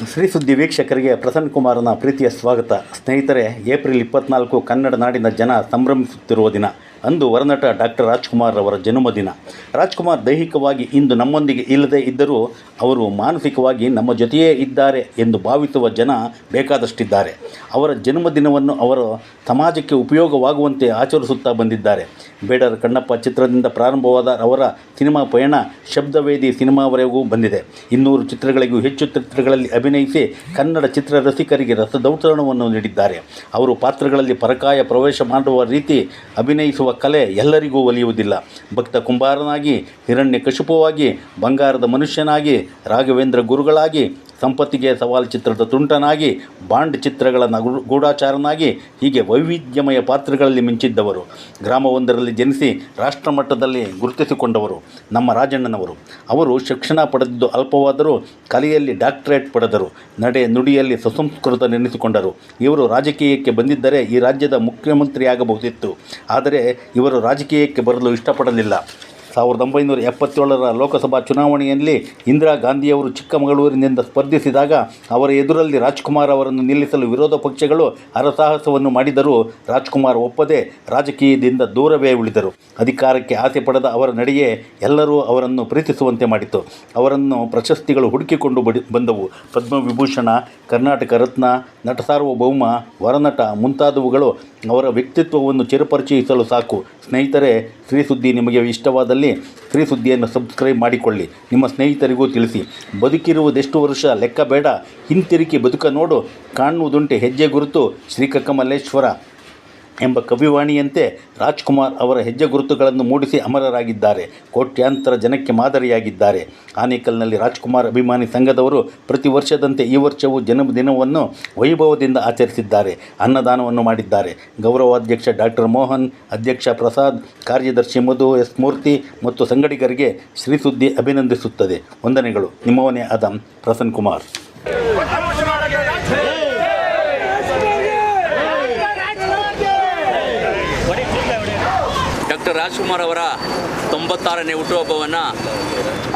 ಶ್ರೀ ಸುದ್ದಿ ವೀಕ್ಷಕರಿಗೆ ಪ್ರಸನ್ನ ಕುಮಾರನ ಪ್ರೀತಿಯ ಸ್ವಾಗತ. ಸ್ನೇಹಿತರೆ, ಏಪ್ರಿಲ್ 24 ಕನ್ನಡ ನಾಡಿನ ಜನ ಸಂಭ್ರಮಿಸುತ್ತಿರುವ ದಿನ. ಅಂದು ವರನಟ ಡಾಕ್ಟರ್ ರಾಜ್ಕುಮಾರ್ ಅವರ ಜನ್ಮದಿನ. ರಾಜ್ಕುಮಾರ್ ದೈಹಿಕವಾಗಿ ಇಂದು ನಮ್ಮೊಂದಿಗೆ ಇಲ್ಲದೇ ಇದ್ದರೂ ಅವರು ಮಾನಸಿಕವಾಗಿ ನಮ್ಮ ಜೊತೆಯೇ ಇದ್ದಾರೆ ಎಂದು ಭಾವಿಸುವ ಜನ ಬೇಕಾದಷ್ಟಿದ್ದಾರೆ. ಅವರ ಜನ್ಮದಿನವನ್ನು ಅವರು ಸಮಾಜಕ್ಕೆ ಉಪಯೋಗವಾಗುವಂತೆ ಆಚರಿಸುತ್ತಾ ಬಂದಿದ್ದಾರೆ. ಬೇಡರ ಕಣ್ಣಪ್ಪ ಚಿತ್ರದಿಂದ ಪ್ರಾರಂಭವಾದ ಅವರ ಸಿನಿಮಾ ಪಯಣ ಶಬ್ದವೇದಿ ಸಿನಿಮಾವರೆಗೂ ಬಂದಿದೆ. 200 ಚಿತ್ರಗಳಿಗೂ ಹೆಚ್ಚು ಚಿತ್ರಗಳಲ್ಲಿ ಅಭಿನಯಿಸಿ ಕನ್ನಡ ಚಿತ್ರ ರಸಿಕರಿಗೆ ರಸದೌತಣವನ್ನು ನೀಡಿದ್ದಾರೆ. ಅವರು ಪಾತ್ರಗಳಲ್ಲಿ ಪರಕಾಯ ಪ್ರವೇಶ ಮಾಡುವ ರೀತಿ ಅಭಿನಯಿಸುವ ಕಲೆ ಎಲ್ಲರಿಗೂ ಒಲಿಯುವುದಿಲ್ಲ. ಭಕ್ತ ಕುಂಬಾರನಾಗಿ, ಹಿರಣ್ಯಕಶಿಪುವಾಗಿ, ಬಂಗಾರದ ಮನುಷ್ಯನಾಗಿ, ರಾಘವೇಂದ್ರ ಗುರುಗಳಾಗಿ, ಸಂಪತ್ತಿಗೆ ಸವಾಲ್ ಚಿತ್ರದ ತುಂಟನಾಗಿ, ಬಾಂಡ್ ಚಿತ್ರಗಳ ಗೂಢಾಚಾರನಾಗಿ, ಹೀಗೆ ವೈವಿಧ್ಯಮಯ ಪಾತ್ರಗಳಲ್ಲಿ ಮಿಂಚಿದ್ದವರು. ಗ್ರಾಮವೊಂದರಲ್ಲಿ ಜನಿಸಿ ರಾಷ್ಟ್ರಮಟ್ಟದಲ್ಲಿ ಗುರುತಿಸಿಕೊಂಡವರು ನಮ್ಮ ರಾಜಣ್ಣನವರು. ಅವರು ಶಿಕ್ಷಣ ಪಡೆದಿದ್ದು ಅಲ್ಪವಾದರೂ ಕಲೆಯಲ್ಲಿ ಡಾಕ್ಟರೇಟ್ ಪಡೆದರು. ನಡೆ ನುಡಿಯಲ್ಲಿ ಸುಸಂಸ್ಕೃತ ನೆನೆಸಿಕೊಂಡರು. ಇವರು ರಾಜಕೀಯಕ್ಕೆ ಬಂದಿದ್ದರೆ ಈ ರಾಜ್ಯದ ಮುಖ್ಯಮಂತ್ರಿಯಾಗಬಹುದಿತ್ತು. ಆದರೆ ಇವರು ರಾಜಕೀಯಕ್ಕೆ ಬರಲು ಇಷ್ಟಪಡಲಿಲ್ಲ. 1977ರ ಲೋಕಸಭಾ ಚುನಾವಣೆಯಲ್ಲಿ ಇಂದಿರಾ ಗಾಂಧಿಯವರು ಚಿಕ್ಕಮಗಳೂರಿನಿಂದ ಸ್ಪರ್ಧಿಸಿದಾಗ ಅವರ ಎದುರಲ್ಲಿ ರಾಜ್ಕುಮಾರ್ ಅವರನ್ನು ನಿಲ್ಲಿಸಲು ವಿರೋಧ ಪಕ್ಷಗಳು ಹರಸಾಹಸವನ್ನು ಮಾಡಿದರೂ ರಾಜ್ಕುಮಾರ್ ಒಪ್ಪದೆ ರಾಜಕೀಯದಿಂದ ದೂರವೇ ಉಳಿದರು. ಅಧಿಕಾರಕ್ಕೆ ಆಸೆ ಪಡೆದ ಅವರ ನಡೆಯೇ ಎಲ್ಲರೂ ಅವರನ್ನು ಪ್ರೀತಿಸುವಂತೆ ಮಾಡಿತು. ಅವರನ್ನು ಪ್ರಶಸ್ತಿಗಳು ಹುಡುಕಿಕೊಂಡು ಬಂದವು. ಪದ್ಮವಿಭೂಷಣ, ಕರ್ನಾಟಕ ರತ್ನ, ನಟ ಸಾರ್ವಭೌಮ, ವರನಟ ಮುಂತಾದವುಗಳು ಅವರ ವ್ಯಕ್ತಿತ್ವವನ್ನು ಚಿರಪರಿಚಯಿಸಲು ಸಾಕು. ಸ್ನೇಹಿತರೆ, ಶ್ರೀ ಸುದ್ದಿ ನಿಮಗೆ ಇಷ್ಟವಾದಲ್ಲಿ ಶ್ರೀ ಸುದ್ದಿಯನ್ನು ಸಬ್ಸ್ಕ್ರೈಬ್ ಮಾಡಿಕೊಳ್ಳಿ. ನಿಮ್ಮ ಸ್ನೇಹಿತರಿಗೂ ತಿಳಿಸಿ. ಬದುಕಿರುವುದೆಷ್ಟು ವರ್ಷ ಲೆಕ್ಕ ಬೇಡ, ಹಿಂತಿರುಗಿ ಬದುಕ ನೋಡು, ಕಾಣುವುದುಂಟೆ ಹೆಜ್ಜೆ ಗುರುತು ಶ್ರೀಕಕಮಲೇಶ್ವರ ಎಂಬ ಕವಿವಾಣಿಯಂತೆ ರಾಜ್ಕುಮಾರ್ ಅವರ ಹೆಜ್ಜೆ ಗುರುತುಗಳನ್ನು ಮೂಡಿಸಿ ಅಮರರಾಗಿದ್ದಾರೆ. ಕೋಟ್ಯಾಂತರ ಜನಕ್ಕೆ ಮಾದರಿಯಾಗಿದ್ದಾರೆ. ಆನೇಕಲ್ನಲ್ಲಿ ರಾಜ್ಕುಮಾರ್ ಅಭಿಮಾನಿ ಸಂಘದವರು ಪ್ರತಿ ವರ್ಷದಂತೆ ಈ ವರ್ಷವೂ ಜನ್ಮದಿನವನ್ನು ವೈಭವದಿಂದ ಆಚರಿಸಿದ್ದಾರೆ. ಅನ್ನದಾನವನ್ನು ಮಾಡಿದ್ದಾರೆ. ಗೌರವಾಧ್ಯಕ್ಷ ಡಾಕ್ಟರ್ ಮೋಹನ್, ಅಧ್ಯಕ್ಷ ಪ್ರಸಾದ್, ಕಾರ್ಯದರ್ಶಿ ಮಧು ಎಸ್ ಮೂರ್ತಿ ಮತ್ತು ಸಂಗಡಿಗರಿಗೆ ಶ್ರೀ ಸುದ್ದಿ ಅಭಿನಂದಿಸುತ್ತದೆ. ವಂದನೆಗಳು. ನಿಮ್ಮವನೇ ಆದ ಪ್ರಸನ್ನ ಕುಮಾರ್. ಡಾಕ್ಟರ್ ರಾಜ್ಕುಮಾರ್ ಅವರ 96ನೇ ಹುಟ್ಟುಹಬ್ಬವನ್ನು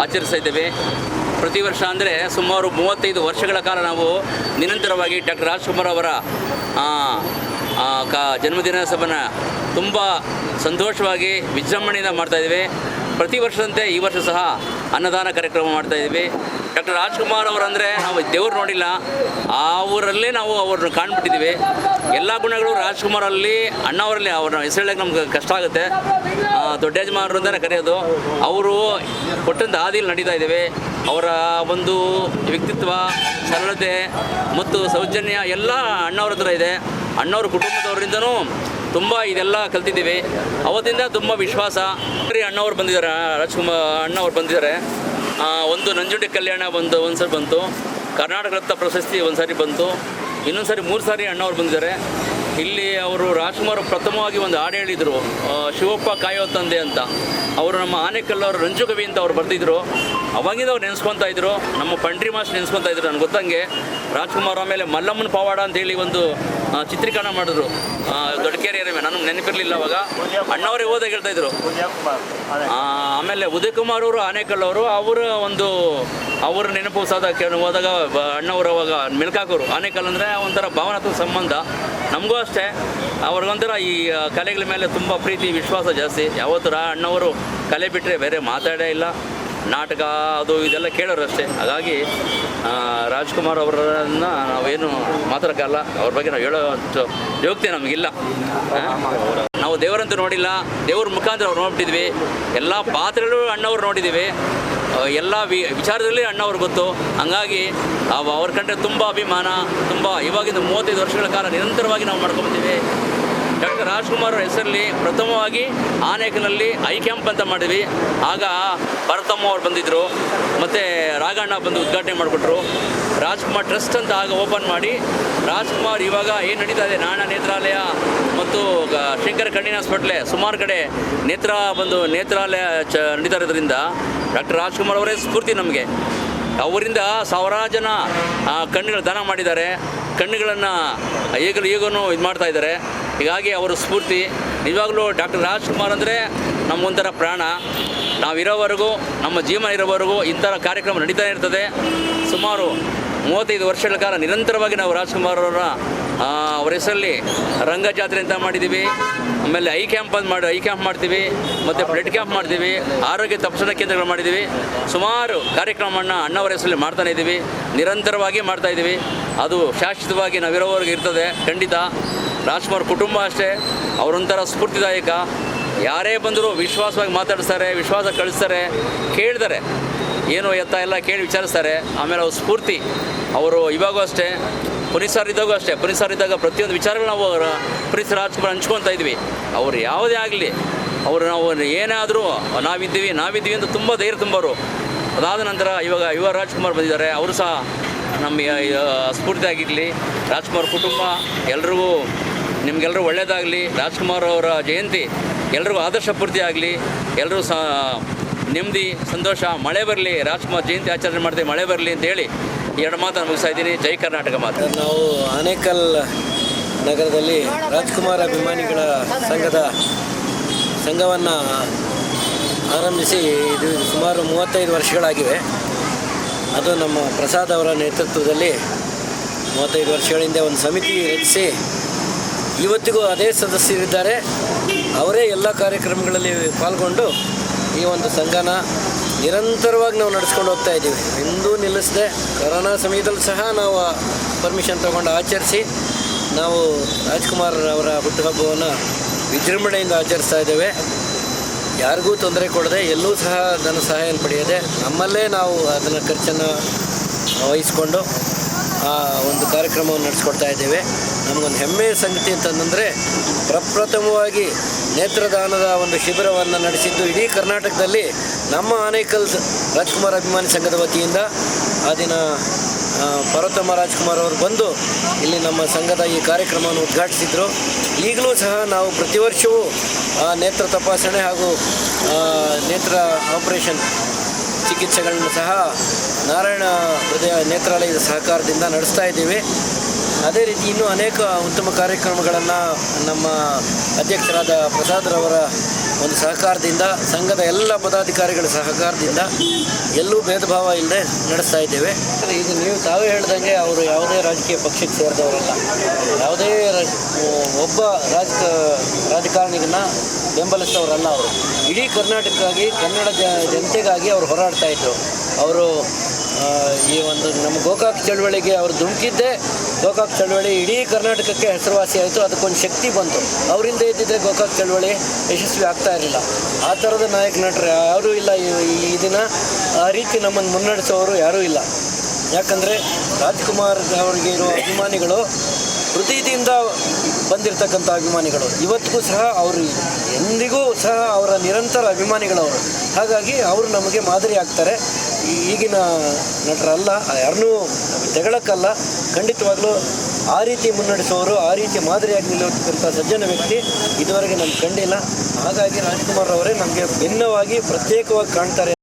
ಆಚರಿಸ್ತಾ ಇದ್ದೇವೆ. ಪ್ರತಿ ವರ್ಷ ಅಂದರೆ ಸುಮಾರು 35 ವರ್ಷಗಳ ಕಾಲ ನಾವು ನಿರಂತರವಾಗಿ ಡಾಕ್ಟರ್ ರಾಜ್ಕುಮಾರ್ ಅವರ ಜನ್ಮದಿನೋತ್ಸವನ ತುಂಬ ಸಂತೋಷವಾಗಿ ವಿಜೃಂಭಣೆಯಿಂದ ಮಾಡ್ತಾಯಿದ್ದೇವೆ. ಪ್ರತಿ ವರ್ಷದಂತೆ ಈ ವರ್ಷ ಸಹ ಅನ್ನದಾನ ಕಾರ್ಯಕ್ರಮ ಮಾಡ್ತಾಯಿದ್ದೀವಿ. ಡಾಕ್ಟರ್ ರಾಜ್ಕುಮಾರ್ ಅವರಂದರೆ ನಾವು ದೇವ್ರು ನೋಡಿಲ್ಲ, ಆ ಊರಲ್ಲೇ ನಾವು ಅವ್ರನ್ನ ಕಾಣ್ಬಿಟ್ಟಿದ್ದೀವಿ. ಎಲ್ಲ ಗುಣಗಳು ರಾಜ್ಕುಮಾರಲ್ಲಿ, ಅಣ್ಣವರಲ್ಲಿ ಅವ್ರನ್ನ ಹೆಸರೇಳಕ್ಕೆ ನಮ್ಗೆ ಕಷ್ಟ ಆಗುತ್ತೆ. ದೊಡ್ಡ ಯಜಮಾನರು ಅಂತಲೇ ಕರೆಯೋದು. ಅವರು ಕೊಟ್ಟಂಥ ಹಾದಿಯಲ್ಲಿ ನಡೀತಾ ಇದ್ದೇವೆ. ಅವರ ಒಂದು ವ್ಯಕ್ತಿತ್ವ, ಸರಳತೆ ಮತ್ತು ಸೌಜನ್ಯ ಎಲ್ಲ ಅಣ್ಣವ್ರ ಹತ್ರ ಇದೆ. ಅಣ್ಣವ್ರ ಕುಟುಂಬದವರಿಂದನೂ ತುಂಬ ಇದೆಲ್ಲ ಕಲ್ತಿದ್ದೀವಿ. ಅವತ್ತಿಂದ ತುಂಬ ವಿಶ್ವಾಸ. ಅಣ್ಣವ್ರು ಬಂದಿದ್ದಾರೆ, ರಾಜ್ಕುಮಾರ್ ಅಣ್ಣವ್ರು ಬಂದಿದ್ದಾರೆ. ಒಂದು ನಂಜುಂಡಿ ಕಲ್ಯಾಣ ಒಂದು ಸರಿ ಬಂತು, ಕರ್ನಾಟಕ ರತ್ನ ಪ್ರಶಸ್ತಿ ಒಂದು ಸಾರಿ ಬಂತು, ಇನ್ನೊಂದು ಸಾರಿ 3 ಸಾರಿ ಅಣ್ಣವ್ರು ಬಂದಿದ್ದಾರೆ. ಇಲ್ಲಿ ಅವರು ರಾಜ್ಕುಮಾರ್ ಪ್ರಥಮವಾಗಿ ಒಂದು ಹಾಡು ಹೇಳಿದರು, ಶಿವಪ್ಪ ಕಾಯೋ ತಂದೆ ಅಂತ. ಅವರು ನಮ್ಮ ಆನೇಕಲ್ಲವರು ರಂಜುಕವಿ ಅಂತ ಅವ್ರು ಬರ್ತಿದ್ರು. ಅವಾಗಿಂದ ಅವ್ರು ನೆನೆಸ್ಕೊತಾ ಇದ್ರು, ನಮ್ಮ ಪಂಡ್ರಿ ಮಾಸ್ಟರ್ ನೆನೆಸ್ಕೊತಾ ಇದ್ರು. ನನಗೆ ಗೊತ್ತಂಗೆ ರಾಜ್ಕುಮಾರ್ ಆಮೇಲೆ ಮಲ್ಲಮ್ಮನ ಪವಾಡ ಅಂತೇಳಿ ಒಂದು ಚಿತ್ರೀಕರಣ ಮಾಡಿದ್ರು ದೊಡ್ಡಕೆರೆಯ ಮೇಲೆ. ನನಗೆ ನೆನಪಿರಲಿಲ್ಲ ಅವಾಗ, ಅಣ್ಣವರೇ ಹೋದಾಗ ಹೇಳ್ತಾಯಿದ್ರು. ಆಮೇಲೆ ಉದಯ್ ಕುಮಾರ್ ಅವರು ಆನೇಕಲ್ಲವರು, ಅವರ ನೆನಪು ಹೋದಾಗ ಅಣ್ಣವರು ಅವಾಗ ಮೆಲ್ಕಾಕೋರು. ಆನೇಕಲ್ ಅಂದರೆ ಒಂಥರ ಭಾವನಾತ್ಮಕ ಸಂಬಂಧ. ನಮಗೂ ಅಷ್ಟೇ ಅವ್ರಿಗೊಂಥರ ಈ ಕಲೆಗಳ ಮೇಲೆ ತುಂಬ ಪ್ರೀತಿ ವಿಶ್ವಾಸ ಜಾಸ್ತಿ. ಯಾವತ್ತೂ ಅಣ್ಣವರು ಕಲೆ ಬಿಟ್ಟರೆ ಬೇರೆ ಮಾತಾಡೇ ಇಲ್ಲ. ನಾಟಕ ಅದು ಇದೆಲ್ಲ ಕೇಳೋರು ಅಷ್ಟೇ. ಹಾಗಾಗಿ ರಾಜ್ಕುಮಾರ್ ಅವರನ್ನು ನಾವೇನು ಮಾತಾಡೋಕ್ಕಲ್ಲ, ಅವ್ರ ಬಗ್ಗೆ ನಾವು ಹೇಳೋ ಯೋಗ್ಯತೆ ನಮಗಿಲ್ಲ. ನಾವು ದೇವರಂತೂ ನೋಡಿಲ್ಲ, ದೇವ್ರ ಮುಖಾಂತರ ಅವ್ರು ನೋಡ್ಬಿಟ್ಟಿದ್ವಿ. ಎಲ್ಲ ಪಾತ್ರಗಳು ಅಣ್ಣವ್ರು ನೋಡಿದ್ದೀವಿ, ಎಲ್ಲ ವಿಚಾರದಲ್ಲಿ ಅಣ್ಣವ್ರು ಗೊತ್ತು. ಹಂಗಾಗಿ ಅವ್ರ ಕಂಡ್ರೆ ತುಂಬ ಅಭಿಮಾನ. ತುಂಬ ಇವಾಗಿಂದ 35 ವರ್ಷಗಳ ಕಾಲ ನಿರಂತರವಾಗಿ ನಾವು ಮಾಡ್ಕೊಂಡ್ಬಂದಿವಿ. ಡಾಕ್ಟರ್ ರಾಜ್ಕುಮಾರ್ ಅವರ ಹೆಸರಲ್ಲಿ ಪ್ರಥಮವಾಗಿ ಆನೇಕಲ್ನಲ್ಲಿ ಐ ಕ್ಯಾಂಪ್ ಅಂತ ಮಾಡಿದ್ವಿ. ಆಗ ಭರತಮ್ಮ ಅವ್ರು ಬಂದಿದ್ದರು, ಮತ್ತು ರಾಘಣ್ಣ ಬಂದು ಉದ್ಘಾಟನೆ ಮಾಡಿಕೊಟ್ರು. ರಾಜ್ಕುಮಾರ್ ಟ್ರಸ್ಟ್ ಅಂತ ಆಗ ಓಪನ್ ಮಾಡಿ ರಾಜ್ಕುಮಾರ್ ಇವಾಗ ಏನು ನಡೀತಾ ಇದೆ, ನಾಣ ನೇತ್ರಾಲಯ ಮತ್ತು ಶಂಕರ ಕಣ್ಣಿನ ಹಾಸ್ಪಿಟ್ಲೆ ಸುಮಾರು ಕಡೆ ನೇತ್ರಾಲಯ ನಡೀತಾ ಇರೋದ್ರಿಂದ ಡಾಕ್ಟರ್ ರಾಜ್ಕುಮಾರ್ ಅವರೇ ಸ್ಫೂರ್ತಿ ನಮಗೆ. ಅವರಿಂದ ಸಾವಿರಾರು ಜನ ಕಣ್ಣುಗಳು ದಾನ ಮಾಡಿದ್ದಾರೆ. ಕಣ್ಣುಗಳನ್ನು ಈಗಲೂ ಇದು ಮಾಡ್ತಾಯಿದ್ದಾರೆ. ಹೀಗಾಗಿ ಅವರು ಸ್ಫೂರ್ತಿ. ನಿಜವಾಗ್ಲೂ ಡಾಕ್ಟರ್ ರಾಜ್ಕುಮಾರ್ ಅಂದರೆ ನಮಗೊಂಥರ ಪ್ರಾಣ. ನಾವಿರೋವರೆಗೂ, ನಮ್ಮ ಜೀವನ ಇರೋವರೆಗೂ ಇಂಥ ಕಾರ್ಯಕ್ರಮ ನಡೀತಾ ಇರ್ತದೆ. ಸುಮಾರು 35 ವರ್ಷಗಳ ಕಾಲ ನಿರಂತರವಾಗಿ ನಾವು ರಾಜ್ಕುಮಾರ್ ಅವ್ರ ಹೆಸರಲ್ಲಿ ರಂಗ ಜಾತ್ರೆ ಅಂತ ಮಾಡಿದ್ದೀವಿ. ಆಮೇಲೆ ಐ ಕ್ಯಾಂಪ್ ಮಾಡ್ತೀವಿ, ಮತ್ತು ಬ್ಲಡ್ ಕ್ಯಾಂಪ್ ಮಾಡ್ತೀವಿ, ಆರೋಗ್ಯ ತಪಾಸಣಾ ಕೇಂದ್ರಗಳು ಮಾಡಿದ್ದೀವಿ. ಸುಮಾರು ಕಾರ್ಯಕ್ರಮವನ್ನು ಅಣ್ಣವರ ಹೆಸರಲ್ಲಿ ಮಾಡ್ತಾನೆ ಇದ್ದೀವಿ, ನಿರಂತರವಾಗಿ ಮಾಡ್ತಾಯಿದ್ದೀವಿ. ಅದು ಶಾಶ್ವತವಾಗಿ ನಾವಿರೋವರೆಗೆ ಇರ್ತದೆ ಖಂಡಿತ. ರಾಜ್ಕುಮಾರ್ ಕುಟುಂಬ ಅಷ್ಟೇ, ಅವರೊಂಥರ ಸ್ಫೂರ್ತಿದಾಯಕ. ಯಾರೇ ಬಂದರೂ ವಿಶ್ವಾಸವಾಗಿ ಮಾತಾಡಿಸ್ತಾರೆ, ವಿಶ್ವಾಸ ಕಳಿಸ್ತಾರೆ, ಕೇಳ್ತಾರೆ, ಏನು ಎತ್ತ ಎಲ್ಲ ಕೇಳಿ ವಿಚಾರಿಸ್ತಾರೆ. ಆಮೇಲೆ ಅವ್ರ ಸ್ಫೂರ್ತಿ. ಅವರು ಇವಾಗೂ ಅಷ್ಟೇ, ಪುನೀತ್ ಸರ್ ಇದ್ದಾಗೂ ಅಷ್ಟೇ, ಪುನೀತ್ ಸರ್ ಇದ್ದಾಗ ಪ್ರತಿಯೊಂದು ವಿಚಾರಗಳು ನಾವು ಪುನೀತ್ ರಾಜ್ಕುಮಾರ್ ಹಂಚ್ಕೊತಾ ಇದ್ವಿ. ಅವರು ಯಾವುದೇ ಆಗಲಿ, ಅವರು ನಾವು ಏನಾದರೂ ನಾವಿದ್ದೀವಿ ಅಂತ ತುಂಬ ಧೈರ್ಯ ತುಂಬೋರು. ಅದಾದ ನಂತರ ಇವಾಗ ಯುವ ರಾಜ್ಕುಮಾರ್ ಬಂದಿದ್ದಾರೆ, ಅವರು ಸಹ ನಮಗೆ ಸ್ಫೂರ್ತಿ ಆಗಿರಲಿ. ರಾಜ್ಕುಮಾರ್ ಕುಟುಂಬ ಎಲ್ರಿಗೂ, ನಿಮಗೆಲ್ಲರೂ ಒಳ್ಳೆಯದಾಗಲಿ. ರಾಜ್ಕುಮಾರ್ ಅವರ ಜಯಂತಿ ಎಲ್ರಿಗೂ ಆದರ್ಶಪೂರ್ತಿ ಆಗಲಿ. ಎಲ್ಲರೂ ಸಹ ನೆಮ್ಮದಿ ಸಂತೋಷ, ಮಳೆ ಬರಲಿ. ರಾಜ್ಕುಮಾರ್ ಜಯಂತಿ ಆಚರಣೆ ಮಾಡ್ತೀವಿ, ಮಳೆ ಬರಲಿ ಅಂತೇಳಿ 2 ಮಾತನ್ನು ಮುಗಿಸ್ತಾ ಇದ್ದೀನಿ. ಜೈ ಕರ್ನಾಟಕ ಮಾತು. ನಾವು ಆನೇಕಲ್ ನಗರದಲ್ಲಿ ರಾಜ್ಕುಮಾರ್ ಅಭಿಮಾನಿಗಳ ಸಂಘವನ್ನು ಆರಂಭಿಸಿ ಇದು ಸುಮಾರು 35 ವರ್ಷಗಳಾಗಿವೆ. ಅದು ನಮ್ಮ ಪ್ರಸಾದ್ ಅವರ ನೇತೃತ್ವದಲ್ಲಿ 35 ವರ್ಷಗಳ ಹಿಂದೆ ಒಂದು ಸಮಿತಿ ರಚಿಸಿ ಇವತ್ತಿಗೂ ಅದೇ ಸದಸ್ಯರಿದ್ದಾರೆ. ಅವರೇ ಎಲ್ಲ ಕಾರ್ಯಕ್ರಮಗಳಲ್ಲಿ ಪಾಲ್ಗೊಂಡು ಈ ಒಂದು ಸಂಘನ ನಿರಂತರವಾಗಿ ನಾವು ನಡೆಸ್ಕೊಂಡು ಹೋಗ್ತಾ ಇದ್ದೀವಿ. ಎಂದೂ ನಿಲ್ಲಿಸದೆ ಕೊರೋನಾ ಸಮಯದಲ್ಲೂ ಸಹ ನಾವು ಪರ್ಮಿಷನ್ ತೊಗೊಂಡು ಆಚರಿಸಿ ನಾವು ರಾಜ್ಕುಮಾರ್ ಅವರ ಹುಟ್ಟುಹಬ್ಬವನ್ನು ವಿಜೃಂಭಣೆಯಿಂದ ಆಚರಿಸ್ತಾ ಇದ್ದೇವೆ. ಯಾರಿಗೂ ತೊಂದರೆ ಕೊಡದೆ, ಎಲ್ಲೂ ಸಹ ಧನ ಸಹಾಯ ಪಡೆಯದೆ ನಮ್ಮಲ್ಲೇ ನಾವು ಅದನ್ನು ಖರ್ಚನ್ನು ವಹಿಸ್ಕೊಂಡು ಆ ಒಂದು ಕಾರ್ಯಕ್ರಮವನ್ನು ನಡೆಸ್ಕೊಡ್ತಾ ಇದ್ದೇವೆ. ನಮಗೊಂದು ಹೆಮ್ಮೆಯ ಸಂಗತಿ ಅಂತಂದರೆ ಪ್ರಪ್ರಥಮವಾಗಿ ನೇತ್ರದಾನದ ಒಂದು ಶಿಬಿರವನ್ನು ನಡೆಸಿದ್ದು ಇಡೀ ಕರ್ನಾಟಕದಲ್ಲಿ ನಮ್ಮ ಆನೇಕಲ್ ರಾಜ್ಕುಮಾರ್ ಅಭಿಮಾನಿ ಸಂಘದ ವತಿಯಿಂದ. ಆ ದಿನ ಪರ್ವತಮ್ಮ ರಾಜ್ಕುಮಾರ್ ಅವರು ಬಂದು ಇಲ್ಲಿ ನಮ್ಮ ಸಂಘದ ಈ ಕಾರ್ಯಕ್ರಮವನ್ನು ಉದ್ಘಾಟಿಸಿದರು. ಈಗಲೂ ಸಹ ನಾವು ಪ್ರತಿ ವರ್ಷವೂ ನೇತ್ರ ತಪಾಸಣೆ ಹಾಗೂ ನೇತ್ರ ಆಪರೇಷನ್ ಚಿಕಿತ್ಸೆಗಳನ್ನು ಸಹ ನಾರಾಯಣ ಹೃದಯ ನೇತ್ರಾಲಯದ ಸಹಕಾರದಿಂದ ನಡೆಸ್ತಾ ಇದ್ದೀವಿ. ಅದೇ ರೀತಿ ಇನ್ನೂ ಅನೇಕ ಉತ್ತಮ ಕಾರ್ಯಕ್ರಮಗಳನ್ನು ನಮ್ಮ ಅಧ್ಯಕ್ಷರಾದ ಪ್ರಸಾದ್ರವರ ಒಂದು ಸಹಕಾರದಿಂದ, ಸಂಘದ ಎಲ್ಲ ಪದಾಧಿಕಾರಿಗಳ ಸಹಕಾರದಿಂದ ಎಲ್ಲೂ ಭೇದ ಭಾವ ಇಲ್ಲದೆ ನಡೆಸ್ತಾ ಇದ್ದೇವೆ. ಈಗ ನೀವು ತಾವೇ ಹೇಳ್ದಂಗೆ ಅವರು ಯಾವುದೇ ರಾಜಕೀಯ ಪಕ್ಷಕ್ಕೆ ಸೇರಿದವರಲ್ಲ. ಯಾವುದೇ ಒಬ್ಬ ರಾಜಕಾರಣಿಗನ್ನ ಬೆಂಬಲಿಸಿದವರಲ್ಲ. ಅವರು ಇಡೀ ಕರ್ನಾಟಕಕ್ಕಾಗಿ, ಕನ್ನಡ ಜನತೆಗಾಗಿ ಅವರು ಹೋರಾಡ್ತಾ ಇದ್ದರು. ಅವರು ಈ ಒಂದು ನಮ್ಮ ಗೋಕಾಕ್ ಚಳವಳಿಗೆ ಅವರು ಧುಮುಕಿದ್ದೇ ಗೋಕಾಕ್ ಚಳವಳಿ ಇಡೀ ಕರ್ನಾಟಕಕ್ಕೆ ಹೆಸರುವಾಸಿ ಆಯಿತು. ಅದಕ್ಕೊಂದು ಶಕ್ತಿ ಬಂತು. ಅವರಿಂದ ಇದ್ದಿದ್ದರೆ ಗೋಕಾಕ್ ಚಳವಳಿ ಯಶಸ್ವಿ ಆಗ್ತಾ ಇರಲಿಲ್ಲ. ಆ ಥರದ ನಾಯಕ ನಟರು ಯಾರೂ ಇಲ್ಲ ಈ ದಿನ. ಆ ರೀತಿ ನಮ್ಮನ್ನು ಮುನ್ನಡೆಸೋರು ಯಾರೂ ಇಲ್ಲ. ಯಾಕಂದರೆ ರಾಜ್ಕುಮಾರ್ ಅವರಿಗೆ ಇರುವ ಅಭಿಮಾನಿಗಳು ಹೃದಯದಿಂದ ಬಂದಿರತಕ್ಕಂಥ ಅಭಿಮಾನಿಗಳು. ಇವತ್ತಿಗೂ ಸಹ ಅವರು ಎಂದಿಗೂ ಸಹ ಅವರ ನಿರಂತರ ಅಭಿಮಾನಿಗಳವರು. ಹಾಗಾಗಿ ಅವರು ನಮಗೆ ಮಾದರಿ ಆಗ್ತಾರೆ. ಈಗಿನ ನಟರಲ್ಲ, ಯಾರನ್ನೂ ತೆಗಳಕ್ಕಲ್ಲ, ಖಂಡಿತವಾಗ್ಲೂ ಆ ರೀತಿ ಮುನ್ನಡೆಸುವವರು, ಆ ರೀತಿ ಮಾದರಿಯಾಗಿ ನಿಲ್ಲತಕ್ಕಂಥ ಸಜ್ಜನ ವ್ಯಕ್ತಿ ಇದುವರೆಗೆ ನಮ್ಗೆ ಕಂಡಿಲ್ಲ. ಹಾಗಾಗಿ ರಾಜ್ಕುಮಾರ್ ಅವರೇ ನಮಗೆ ಭಿನ್ನವಾಗಿ ಪ್ರತ್ಯೇಕವಾಗಿ ಕಾಣ್ತಾರೆ.